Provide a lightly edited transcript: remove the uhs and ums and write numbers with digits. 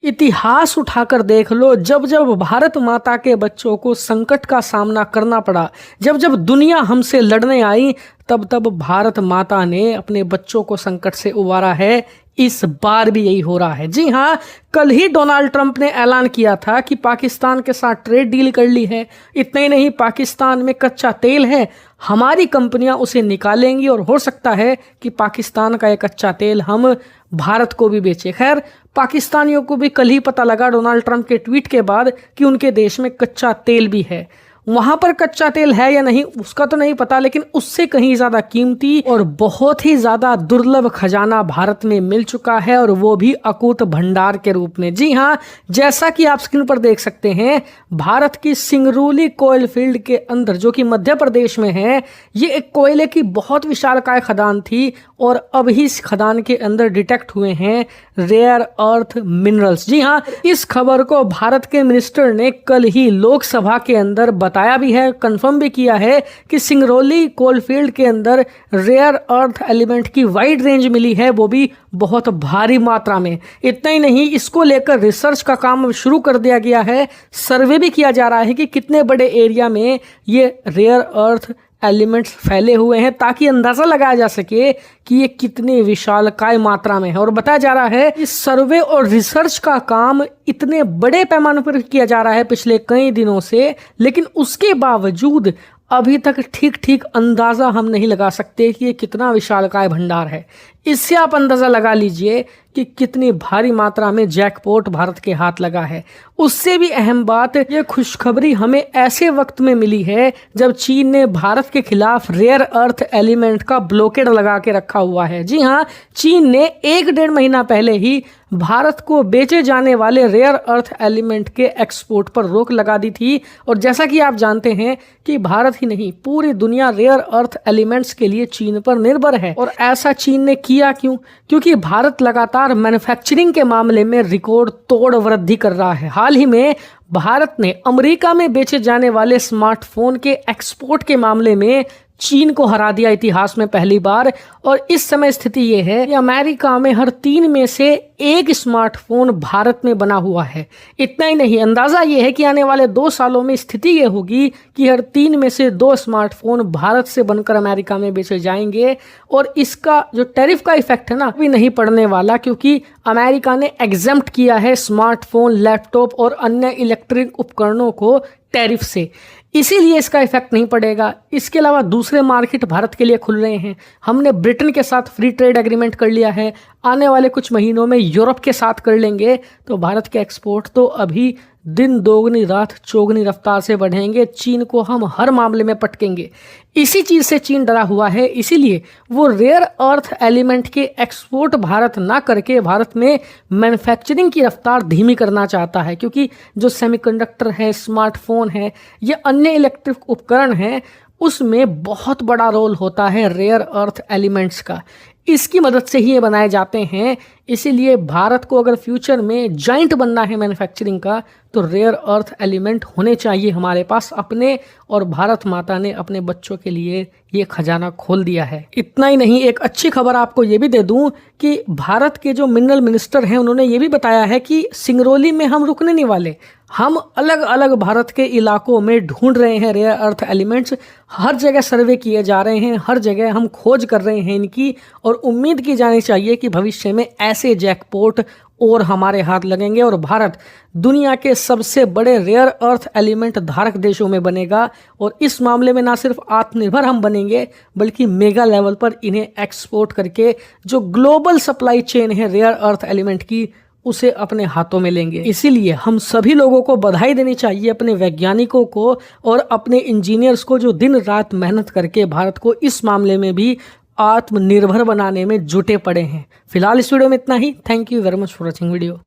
इतिहास उठाकर देख लो, जब जब भारत माता के बच्चों को संकट का सामना करना पड़ा, जब जब दुनिया हमसे लड़ने आई, तब तब भारत माता ने अपने बच्चों को संकट से उबारा है। इस बार भी यही हो रहा है। जी हाँ, कल ही डोनाल्ड ट्रंप ने ऐलान किया था कि पाकिस्तान के साथ ट्रेड डील कर ली है। इतना ही नहीं, पाकिस्तान में कच्चा तेल है, हमारी कंपनियां उसे निकालेंगी और हो सकता है कि पाकिस्तान का ये कच्चा तेल हम भारत को भी बेचे। खैर, पाकिस्तानियों को भी कल ही पता लगा डोनाल्ड ट्रंप के ट्वीट के बाद कि उनके देश में कच्चा तेल भी है। वहां पर कच्चा तेल है या नहीं उसका तो नहीं पता, लेकिन उससे कहीं ज्यादा कीमती और बहुत ही ज्यादा दुर्लभ खजाना भारत में मिल चुका है, और वो भी अकूत भंडार के रूप में। जी हाँ, जैसा कि आप स्क्रीन पर देख सकते हैं, भारत की सिंगरौली कोयल फील्ड के अंदर, जो कि मध्य प्रदेश में है, ये एक कोयले की बहुत विशालकाय खदान थी, और अब ही इस खदान के अंदर डिटेक्ट हुए हैं रेयर अर्थ मिनरल्स। जी हाँ, इस खबर को भारत के मिनिस्टर ने कल ही लोकसभा के अंदर बताया भी है, कंफर्म भी किया है कि सिंगरौली कोलफील्ड के अंदर रेयर अर्थ एलिमेंट की वाइड रेंज मिली है, वो भी बहुत भारी मात्रा में। इतना ही नहीं, इसको लेकर रिसर्च का काम शुरू कर दिया गया है। सर्वे भी किया जा रहा है कि कितने बड़े एरिया में ये रेयर अर्थ एलिमेंट्स फैले हुए हैं, ताकि अंदाजा लगाया जा सके कि ये कितनी विशालकाय मात्रा में है। और बताया जा रहा है इस सर्वे और रिसर्च का काम इतने बड़े पैमाने पर किया जा रहा है पिछले कई दिनों से, लेकिन उसके बावजूद अभी तक ठीक ठीक अंदाजा हम नहीं लगा सकते कि ये कितना विशालकाय भंडार है। इससे आप अंदाजा लगा लीजिए कि कितनी भारी मात्रा में जैकपॉट भारत के हाथ लगा है। उससे भी अहम बात, ये खुशखबरी हमें ऐसे वक्त में मिली है जब चीन ने भारत के खिलाफ रेयर अर्थ एलिमेंट का ब्लॉकेड लगा के रखा हुआ है। जी हाँ, चीन ने 1-1.5 महीना पहले ही भारत को बेचे जाने वाले रेयर अर्थ एलिमेंट के एक्सपोर्ट पर रोक लगा दी थी। और जैसा कि आप जानते हैं कि भारत ही नहीं, पूरी दुनिया रेयर अर्थ एलिमेंट्स के लिए चीन पर निर्भर है। और ऐसा चीन ने किया क्यों? क्योंकि भारत लगातार मैन्युफैक्चरिंग के मामले में रिकॉर्ड तोड़ वृद्धि कर रहा है। हाल ही में भारत ने अमेरिका में बेचे जाने वाले स्मार्टफोन के एक्सपोर्ट के मामले में चीन को हरा दिया इतिहास में पहली बार। और इस समय स्थिति ये है कि अमेरिका में हर 3 में से 1 स्मार्टफोन भारत में बना हुआ है। इतना ही नहीं, अंदाजा ये है कि आने वाले 2 सालों में स्थिति ये होगी कि हर 3 में से 2 स्मार्टफोन भारत से बनकर अमेरिका में बेचे जाएंगे। और इसका जो टैरिफ का इफेक्ट है ना, भी नहीं पड़ने वाला, क्योंकि अमेरिका ने एग्जेम्प्ट किया है स्मार्टफोन, लैपटॉप और अन्य इलेक्ट्रिक उपकरणों को टैरिफ से, इसीलिए इसका इफेक्ट नहीं पड़ेगा। इसके अलावा दूसरे मार्केट भारत के लिए खुल रहे हैं। हमने ब्रिटेन के साथ फ्री ट्रेड एग्रीमेंट कर लिया है, आने वाले कुछ महीनों में यूरोप के साथ कर लेंगे, तो भारत के एक्सपोर्ट तो अभी दिन दोगुनी रात चौगुनी रफ्तार से बढ़ेंगे। चीन को हम हर मामले में पटकेंगे। इसी चीज़ से चीन डरा हुआ है, इसीलिए वो रेयर अर्थ एलिमेंट के एक्सपोर्ट भारत ना करके भारत में मैन्युफैक्चरिंग की रफ्तार धीमी करना चाहता है। क्योंकि जो सेमीकंडक्टर है, स्मार्टफोन है या अन्य इलेक्ट्रिक उपकरण हैं, उसमें बहुत बड़ा रोल होता है रेयर अर्थ एलिमेंट्स का। इसकी मदद से ही ये बनाए जाते हैं। इसीलिए भारत को अगर फ्यूचर में जाइंट बनना है मैन्युफैक्चरिंग का, तो रेयर अर्थ एलिमेंट होने चाहिए हमारे पास अपने। और भारत माता ने अपने बच्चों के लिए ये खजाना खोल दिया है। इतना ही नहीं, एक अच्छी खबर आपको ये भी दे दूं कि भारत के जो मिनरल मिनिस्टर हैं, उन्होंने ये भी बताया है कि सिंगरौली में हम रुकने नहीं वाले। हम अलग अलग भारत के इलाकों में ढूंढ रहे हैं रेयर अर्थ एलिमेंट्स। हर जगह सर्वे किए जा रहे हैं, हर जगह हम खोज कर रहे हैं इनकी। और उम्मीद की जानी चाहिए कि भविष्य में ऐसे जैकपॉट और हमारे हाथ लगेंगे और भारत दुनिया के सबसे बड़े रेयर अर्थ एलिमेंट धारक देशों में बनेगा। और इस मामले में ना सिर्फ आत्मनिर्भर हम बनेंगे, बल्कि मेगा लेवल पर इन्हें एक्सपोर्ट करके जो ग्लोबल सप्लाई चेन है रेयर अर्थ एलिमेंट की, उसे अपने हाथों में लेंगे। इसीलिए हम सभी लोगों को बधाई देनी चाहिए, अपने वैज्ञानिकों को और अपने इंजीनियर्स को, जो दिन रात मेहनत करके भारत को इस मामले में भी आत्मनिर्भर बनाने में जुटे पड़े हैं। फिलहाल इस वीडियो में इतना ही। Thank you very much for watching video.